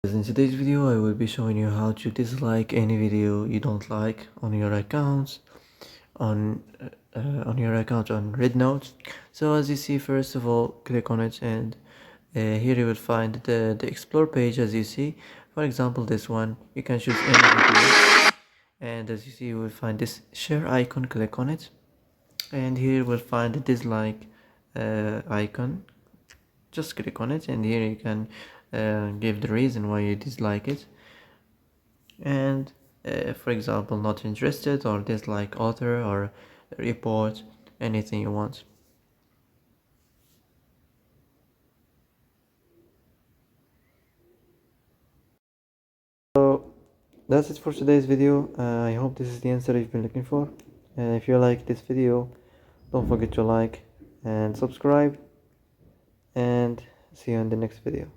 In today's video, I will be showing you how to dislike any video you don't like on your accounts on your account on Rednote. So as you see, first of all, click on it, and here you will find the explore page. As you see, for example, this one, you can choose any video, and as you see, you will find this share icon. Click on it, and here you will find the dislike icon. Just click on it, and here you can give the reason why you dislike it, and for example, not interested, or dislike author, or report, anything you want. So that's it for today's video. I hope this is the answer you've been looking for. If you like this video, don't forget to like and subscribe, and see you in the next video.